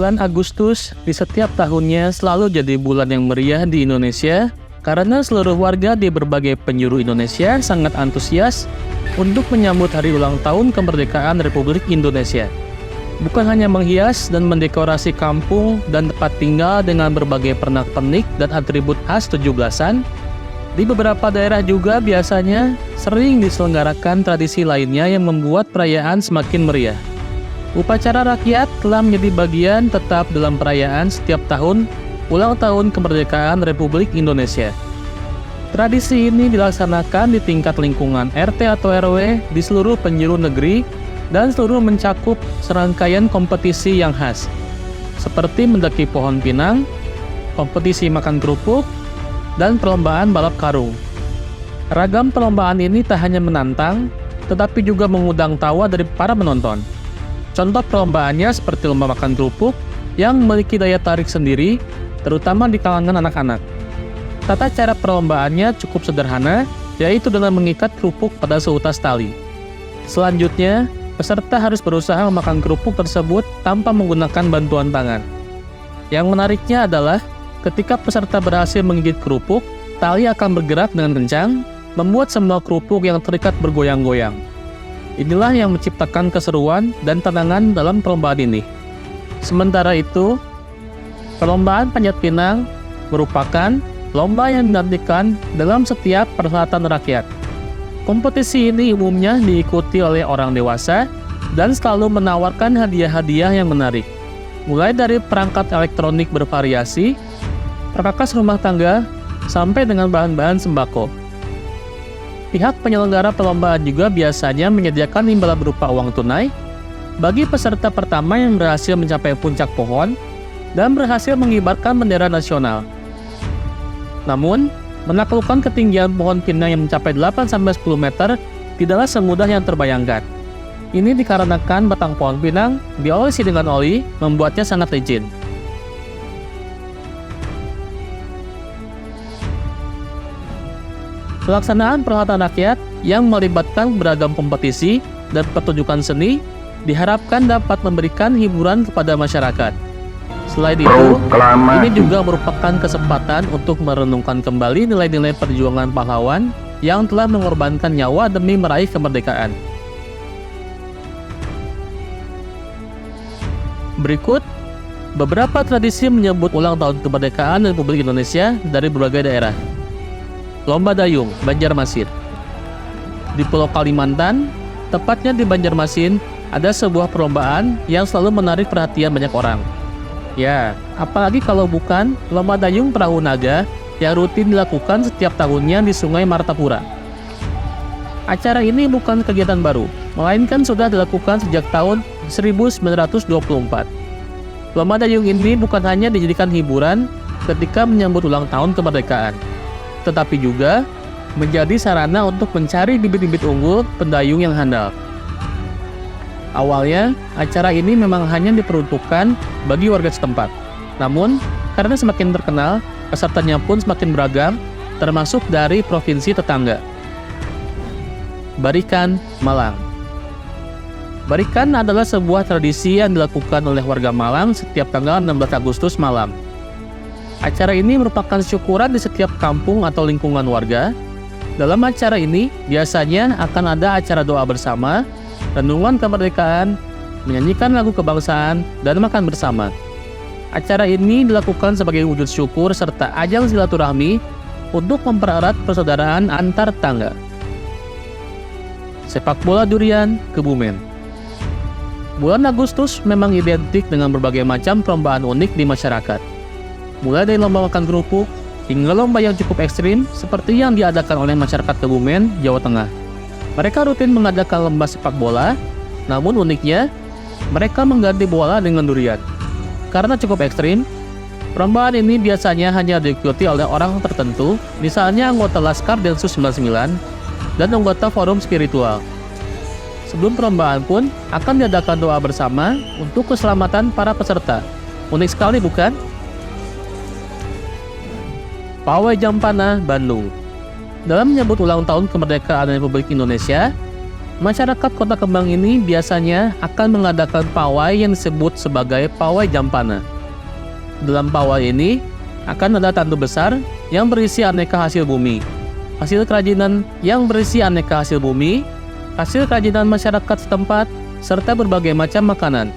Bulan Agustus di setiap tahunnya selalu jadi bulan yang meriah di Indonesia karena seluruh warga di berbagai penjuru Indonesia sangat antusias untuk menyambut hari ulang tahun kemerdekaan Republik Indonesia. Bukan hanya menghias dan mendekorasi kampung dan tempat tinggal dengan berbagai pernak-pernik dan atribut khas 17-an, di beberapa daerah juga biasanya sering diselenggarakan tradisi lainnya yang membuat perayaan semakin meriah. Upacara rakyat telah menjadi bagian tetap dalam perayaan setiap tahun ulang tahun kemerdekaan Republik Indonesia. Tradisi ini dilaksanakan di tingkat lingkungan RT atau RW di seluruh penjuru negeri dan seluruh mencakup serangkaian kompetisi yang khas, seperti mendaki pohon pinang, kompetisi makan kerupuk, dan perlombaan balap karung. Ragam perlombaan ini tak hanya menantang, tetapi juga mengundang tawa dari para penonton. Contoh perlombaannya seperti lomba makan kerupuk yang memiliki daya tarik sendiri, terutama di kalangan anak-anak. Tata cara perlombaannya cukup sederhana, yaitu dengan mengikat kerupuk pada seutas tali. Selanjutnya, peserta harus berusaha memakan kerupuk tersebut tanpa menggunakan bantuan tangan. Yang menariknya adalah, ketika peserta berhasil menggigit kerupuk, tali akan bergerak dengan kencang, membuat semua kerupuk yang terikat bergoyang-goyang. Inilah yang menciptakan keseruan dan tenangan dalam perlombaan ini. Sementara itu, perlombaan panjat pinang merupakan lomba yang dinantikan dalam setiap perhelatan rakyat. Kompetisi ini umumnya diikuti oleh orang dewasa dan selalu menawarkan hadiah-hadiah yang menarik. Mulai dari perangkat elektronik bervariasi, perkakas rumah tangga, sampai dengan bahan-bahan sembako. Pihak penyelenggara perlombaan juga biasanya menyediakan imbalan berupa uang tunai bagi peserta pertama yang berhasil mencapai puncak pohon dan berhasil mengibarkan bendera nasional. Namun, menaklukkan ketinggian pohon pinang yang mencapai 8-10 meter tidaklah semudah yang terbayangkan. Ini dikarenakan batang pohon pinang diolesi dengan oli membuatnya sangat licin. Pelaksanaan perhelatan rakyat yang melibatkan beragam kompetisi dan pertunjukan seni diharapkan dapat memberikan hiburan kepada masyarakat. Selain itu, ini juga merupakan kesempatan untuk merenungkan kembali nilai-nilai perjuangan pahlawan yang telah mengorbankan nyawa demi meraih kemerdekaan. Berikut beberapa tradisi menyambut ulang tahun kemerdekaan Republik Indonesia dari berbagai daerah. Lomba Dayung, Banjarmasin. Di Pulau Kalimantan, tepatnya di Banjarmasin, ada sebuah perlombaan yang selalu menarik perhatian banyak orang. Ya, apalagi kalau bukan Lomba Dayung Perahu Naga yang rutin dilakukan setiap tahunnya di Sungai Martapura. Acara ini bukan kegiatan baru, melainkan sudah dilakukan sejak tahun 1924. Lomba Dayung ini bukan hanya dijadikan hiburan ketika menyambut ulang tahun kemerdekaan, tetapi juga menjadi sarana untuk mencari bibit-bibit unggul pendayung yang handal. Awalnya, acara ini memang hanya diperuntukkan bagi warga setempat. Namun, karena semakin terkenal, pesertanya pun semakin beragam, termasuk dari provinsi tetangga. Barikan, Malang. Barikan adalah sebuah tradisi yang dilakukan oleh warga Malang setiap tanggal 16 Agustus malam. Acara ini merupakan syukuran di setiap kampung atau lingkungan warga. Dalam acara ini, biasanya akan ada acara doa bersama, renungan kemerdekaan, menyanyikan lagu kebangsaan, dan makan bersama. Acara ini dilakukan sebagai wujud syukur serta ajang silaturahmi untuk mempererat persaudaraan antar tetangga. Sepak bola durian, Kebumen. Bulan Agustus memang identik dengan berbagai macam perlombaan unik di masyarakat. Mulai dari lomba makan kerupuk, hingga lomba yang cukup ekstrim seperti yang diadakan oleh masyarakat Kebumen, Jawa Tengah. Mereka rutin mengadakan lomba sepak bola, namun uniknya, mereka mengganti bola dengan durian. Karena cukup ekstrim, Perlombaan ini biasanya hanya diikuti oleh orang tertentu, misalnya anggota Laskar Densus 99 dan anggota Forum Spiritual. Sebelum perlombaan pun akan diadakan doa bersama untuk keselamatan para peserta. Unik sekali bukan? Pawai Jampana, Bandung. Dalam menyambut ulang tahun kemerdekaan Republik Indonesia, masyarakat Kota Kembang ini biasanya akan mengadakan pawai yang disebut sebagai Pawai Jampana. Dalam pawai ini akan ada tandu besar yang berisi aneka hasil bumi, hasil kerajinan yang berisi aneka hasil bumi, hasil kerajinan masyarakat setempat, serta berbagai macam makanan.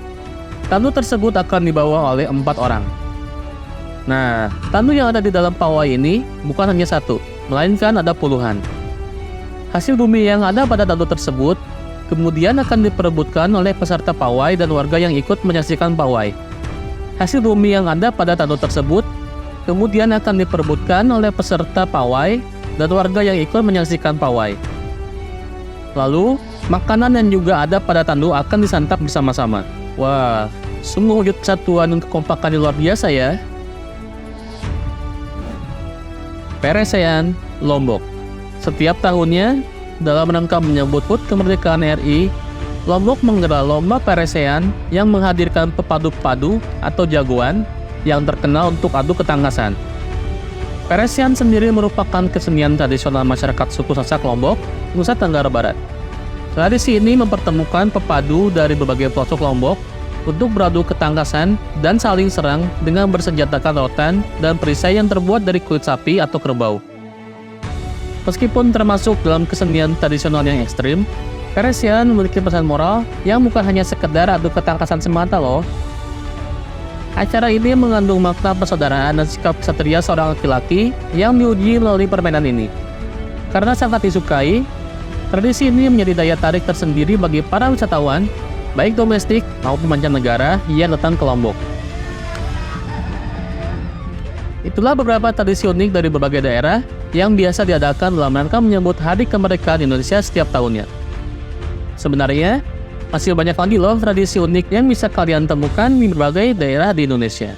Tandu tersebut akan dibawa oleh 4 orang. Nah, tandu yang ada di dalam pawai ini bukan hanya satu, melainkan ada puluhan. Hasil bumi yang ada pada tandu tersebut kemudian akan diperebutkan oleh peserta pawai dan warga yang ikut menyaksikan pawai. Hasil bumi yang ada pada tandu tersebut kemudian akan diperebutkan oleh peserta pawai dan warga yang ikut menyaksikan pawai. Lalu, makanan yang juga ada pada tandu akan disantap bersama-sama. Wah, sungguh wujud kesatuan dan kekompakan yang luar biasa ya. Peresean, Lombok. Setiap tahunnya, dalam rangka menyambut HUT kemerdekaan RI, Lombok menggelar lomba peresean yang menghadirkan pepadu-padu atau jagoan yang terkenal untuk adu ketangkasan. Peresean sendiri merupakan kesenian tradisional masyarakat suku Sasak Lombok, Nusa Tenggara Barat. Tradisi ini mempertemukan pepadu dari berbagai pelosok Lombok untuk beradu ketangkasan dan saling serang dengan bersenjatakan rotan dan perisai yang terbuat dari kulit sapi atau kerbau. Meskipun termasuk dalam kesenian tradisional yang ekstrim, peresean memiliki pesan moral yang bukan hanya sekedar adu ketangkasan semata loh. Acara ini mengandung makna persaudaraan dan sikap kesatria seorang laki-laki yang diuji melalui permainan ini. Karena sangat disukai, tradisi ini menjadi daya tarik tersendiri bagi para wisatawan, baik domestik maupun mancanegara yang datang ke Lombok. Itulah beberapa tradisi unik dari berbagai daerah yang biasa diadakan dalam rangka menyambut Hari Kemerdekaan Indonesia setiap tahunnya. Sebenarnya, masih banyak lagi loh tradisi unik yang bisa kalian temukan di berbagai daerah di Indonesia.